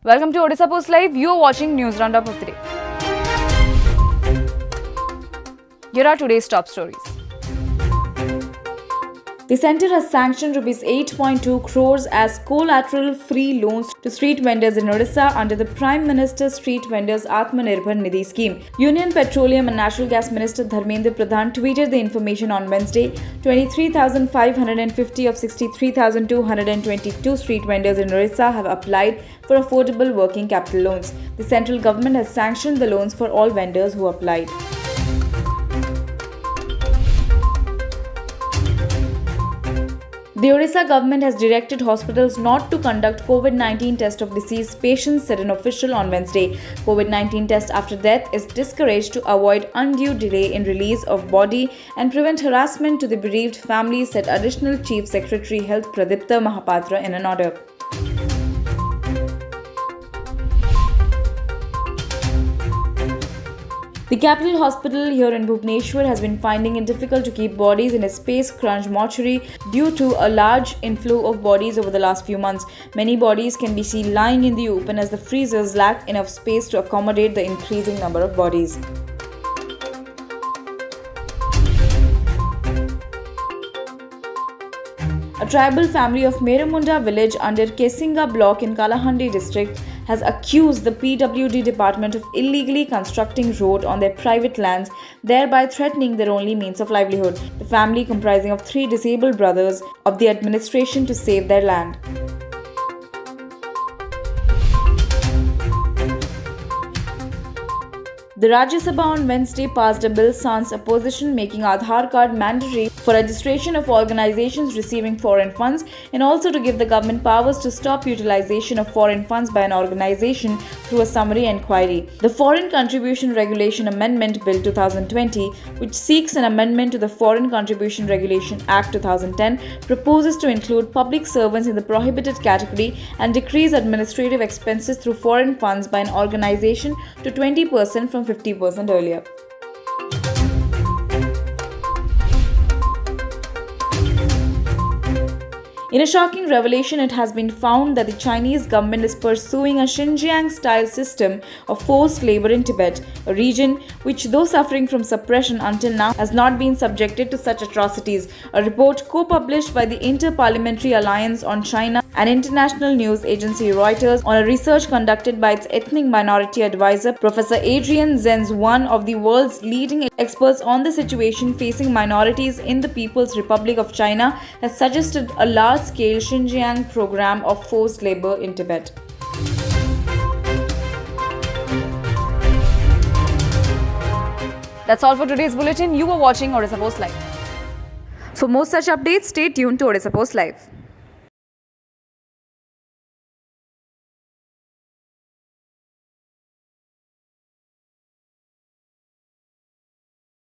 Welcome to Odisha Post Live. You are watching News Roundup of the day. Here are today's top stories. The centre has sanctioned Rs 8.2 crores as collateral-free loans to street vendors in Odisha under the Prime Minister's Street Vendors Atmanirbhar Nidhi scheme. Union Petroleum and Natural Gas Minister Dharmendra Pradhan tweeted the information on Wednesday. 23,550 of 63,222 street vendors in Odisha have applied for affordable working capital loans. The central government has sanctioned the loans for all vendors who applied. The Odisha government has directed hospitals not to conduct COVID-19 test of deceased patients, said an official on Wednesday. COVID-19 test after death is discouraged to avoid undue delay in release of body and prevent harassment to the bereaved families, said Additional Chief Secretary Health Pradipta Mahapatra in an order. The capital hospital here in Bhubaneswar has been finding it difficult to keep bodies in a space-crunched mortuary due to a large inflow of bodies over the last few months. Many bodies can be seen lying in the open as the freezers lack enough space to accommodate the increasing number of bodies. A tribal family of Merumunda village under Kesinga block in Kalahandi district has accused the PWD department of illegally constructing road on their private lands, thereby threatening their only means of livelihood. The family, comprising of 3 disabled brothers of the administration, to save their land. The Rajya Sabha on Wednesday passed a bill sans opposition making Aadhaar card mandatory for registration of organizations receiving foreign funds and also to give the government powers to stop utilization of foreign funds by an organization through a summary inquiry. The Foreign Contribution Regulation Amendment Bill 2020, which seeks an amendment to the Foreign Contribution Regulation Act 2010, proposes to include public servants in the prohibited category and decrease administrative expenses through foreign funds by an organization to 20% from 50% earlier. In a shocking revelation, it has been found that the Chinese government is pursuing a Xinjiang-style system of forced labor in Tibet, a region which, though suffering from suppression until now, has not been subjected to such atrocities. A report co-published by the Inter-Parliamentary Alliance on China and international news agency Reuters on a research conducted by its ethnic minority advisor, Professor Adrian Zenz, one of the world's leading experts on the situation facing minorities in the People's Republic of China, has suggested a large-scale Xinjiang program of forced labor in Tibet. That's all for today's bulletin. You were watching Odisha Post Live. For more such updates, stay tuned to Odisha Post Live.